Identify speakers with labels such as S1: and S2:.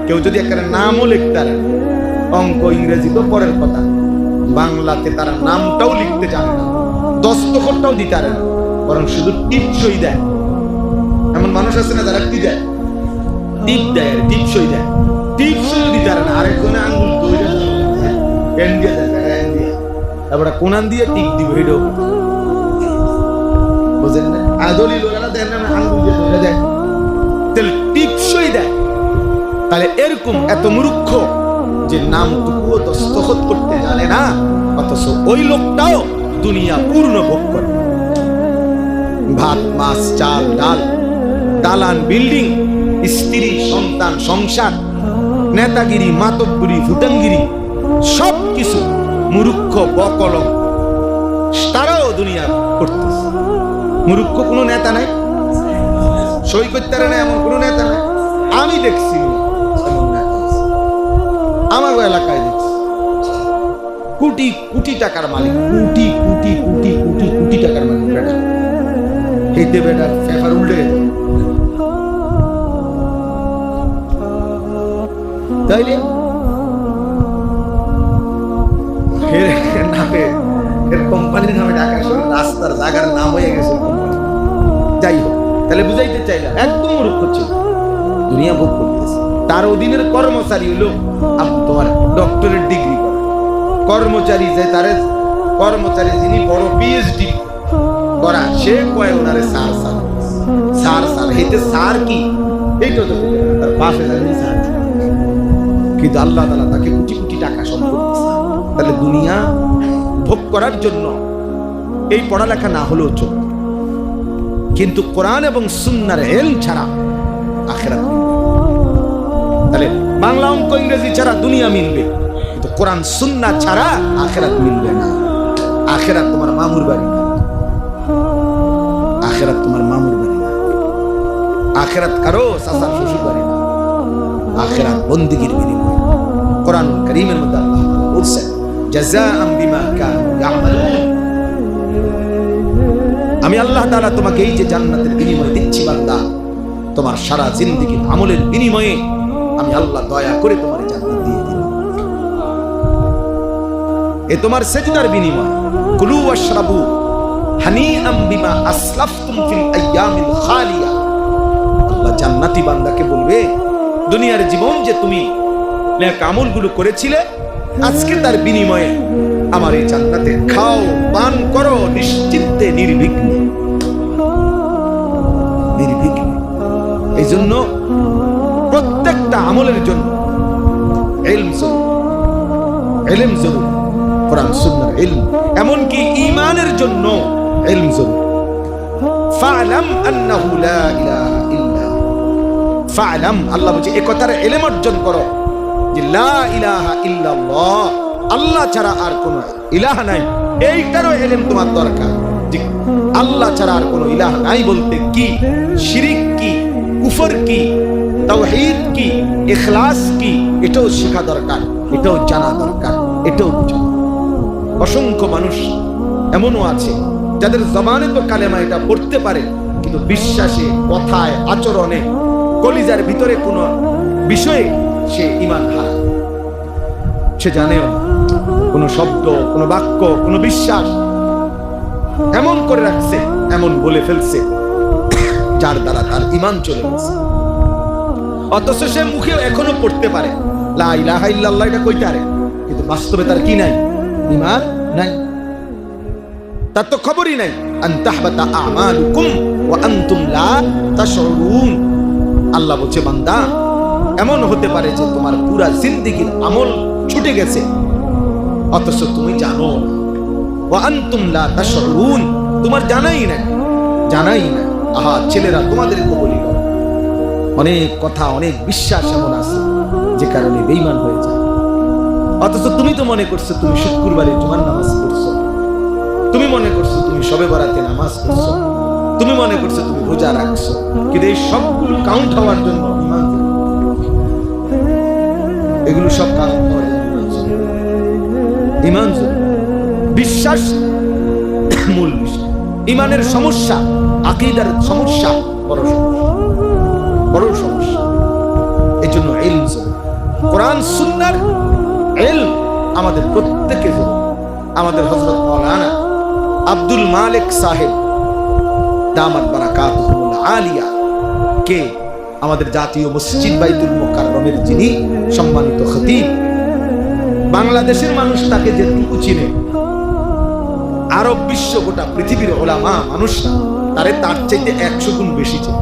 S1: কেউ যদি একটা নামও লিখতে পারে, অঙ্ক ইংরেজি তো পরের কথা, বাংলাতে তারা নামটাও লিখতে জানে না, দস্তখতটাও দিতে পারে না, বরং শুধু টিপসই দেয়। এমন মানুষ আছে না যারা কি দেয়, টিপ দেয়, টিপসই দেয়, টিপসই দিতে পারে না, আরেকজনে আঙ্গুল ধরে পেন দিয়ে দেয়, তারপরে কোনান দিয়ে টিপ দিব, এটাও বুঝেন না? আদলি লোকেরা দেয় না, আঙ্গুল দিয়ে ধরে দেয়, তাহলে টিপসই দেয়। তাহলে এরকম এত মূর্খ যে নামটুকুও দস্তখত করতে জানে না, অথচ ওই লোকটাও দুনিয়া পূর্ণ ভোগ করে। ভাত, মাছ, চাল, ডাল, দালান, বিল্ডিং, স্ত্রী, সন্তান, সংসার, নেতাগিরি, মাতব্বরি, ফুটাঙ্গিরি, সবকিছু মূর্খ বকলম তারাও দুনিয়া করতেছে। মূর্খ কোনো নেতা নাই, সই করতে পারে না এমন কোনো নেতা নাই। আমি দেখছি, আমার এলাকায় দেখছি কোটি কোটি টাকার মালিক, কোটি কোটি কোটি কোটি কোটি টাকার মালিক, বেটা হেঁটে বেটার ফেফার উল্টে গেছে। তাইলে নামে এর কোম্পানির নামে ঢাকা শহরের রাস্তার জায়গার নাম হয়ে গেছে। যাই হোক, তাহলে বুঝাইতে চাইলাম একদম মূর্খ ছিল, দুনিয়া ভোগ করতেছে। তার অধীনের কর্মচারী হলো তোমার ডক্টরেট ডিগ্রি করা কর্মচারী, যে তার কর্মচারী যিনি বড় পিএইচডি করা, সে কয় ওনারে স্যার স্যার স্যার স্যার, হেতে স্যার কি এইটা তো তার বাপে জানি স্যার, কিন্তু আল্লাহ তাআলা তাকে কোটি কোটি টাকা সম্পদ দিয়েছে। তাহলে দুনিয়া ভোগ করার জন্য এই পড়ালেখা না হলেও চলবে, কিন্তু কোরআন এবং সুন্নাহর ইলম ছাড়া আখিরাত মিলবে। তাহলে বাংলা, অঙ্ক, ইংরেজি ছাড়া দুনিয়া মিলবে, কিন্তু কোরআন সুন্নাহ ছাড়া আখিরাত মিলবে না। আখিরাত তোমার মামুর বাড়ি না, আখিরাত তোমার মামুর বাড়ি না, আখিরাত কারো চাচার শ্বশুর বাড়ি না, আখিরাত বন্দেগীর বিনিময়। কোরআনুল কারীমের মধ্যে আল্লাহ বলছেন, জাযাআম বিমা কানু ইয়ামালুন, আমি আল্লাহ তাআলা তোমাকে এই যে জান্নাতের বিনিময় দিচ্ছি বান্দা, তোমার সারা জিন্দেগীর আমলের বিনিময়ে আমি আল্লাহ দয়া করে তোমার জান্নাত দিয়ে দিলাম। এ তোমার সেজদার বিনিময়। কুলু ওয়াশরাবু হানিআম বিমা আসলাফতুম ফিল আইয়ামিল খালিয়া। আল্লাহ জান্নাতি বান্দাকে বলবে, দুনিয়ার জীবন যে তুমি নেক আমলগুলো করেছিলে, আজকে তার বিনিময়ে আমার এই জান্নাতে খাও, পান করো নিশ্চিন্তে, নির্বিঘ্নে, নির্বিঘ্নে। এই জন্য প্রত্যেকটা আমলের জন্য ইলম জরুরি, ইলম জরুরি, কোরআন সুন্নাহর ইলম। এমনকি ঈমানের জন্য ইলম জরুরি। ফা'লাম আন্নাহু লা ইলাহা ইল্লা, ফা'লাম, আল্লাহ বলছে এই কথার ইলম অর্জন করো যে লা ইলাহা ইল্লাল্লাহ, আল্লাহ ছাড়া আর কোনো ইলাহ নাই। এইটারও ইলম তোমার দরকার, যে আল্লাহ ছাড়া আর কোনো ইলাহ নাই বলতে কি, শিরিক কি, কুফর কি, তাওহীদ কি, ইখলাস কি, এটাও শেখা দরকার, এটাও জানা দরকার, এটাও বুঝা। অসংখ্য মানুষ এমনও আছে যাদের জবানে তো কালেমা এটা পড়তে পারে, কিন্তু বিশ্বাসে, কথায়, আচরণে, কলিজার ভিতরে কোনো বিষয়ে সে ঈমান হারা। সে জানেও না, কোনো শব্দ, কোনো বাক্য, কোনো বিশ্বাস এমন করে রাখছে, এমন বলে ফেলছে, যার দ্বারা তার ঈমান চলে গেছে। অথচ সে মুখে এখনো পড়তে পারে লা ইলাহা ইল্লাল্লাহ, এটা কইতে পারে, কিন্তু বাস্তবে তার কি নাই, ঈমান নাই, তার তো খবরই নাই। আন তাহবাতা আমালুকুম ওয়া আনতুম লা তাশউরুন। আল্লাহ বলছে, বান্দা এমন হতে পারে যে তোমার পুরা জিন্দেগীর আমল ছুটে গেছে, অথচ তুমি জানো না। ওয়া আনতুম লা তাশউরুন, তোমার জানাই না, জানাই না। আহা ছেলেরা, তোমাদেরকে বলি, অনেক কথা, অনেক বিশ্বাস এমন আছে যে কারণে বেঈমান হয়ে যায়। অথচ তুমি তো মনে করছো তুমি শুক্রবারে জুমার নামাজ পড়ছো, তুমি মনে করছো তুমি শবে বরাতে নামাজ পড়ছো, তুমি মনে করছো তুমি রোজা রাখছো, কিন্তু এই সবগুলো কাউন্ট হওয়ার জন্য ঈমান, এগুলো সব কাউন্ট হওয়ার জন্য ঈমান, বিশ্বাস মূল বিষয়। ঈমানের সমস্যা, আকীদার সমস্যা বড় সমস্যা, বড় সমস্যা। এই জন্য ইলম কোরআন সুন্নাহর ইলম আমাদের প্রত্যেকের জন্য। আমাদের হযরত মাওলানা আব্দুল মালিক সাহেব দামাত বারাকাতুহুল আলিয়া কে আমাদের জাতীয় মসজিদ বাইতুল মুকাররমের যিনি সম্মানিত খতিব, বাংলাদেশের মানুষ তাকে যেটুকু চিনে, আরব বিশ্ব গোটা পৃথিবীর উলামা মানুষরা তার চাইতে 100 গুণ বেশি চেনে।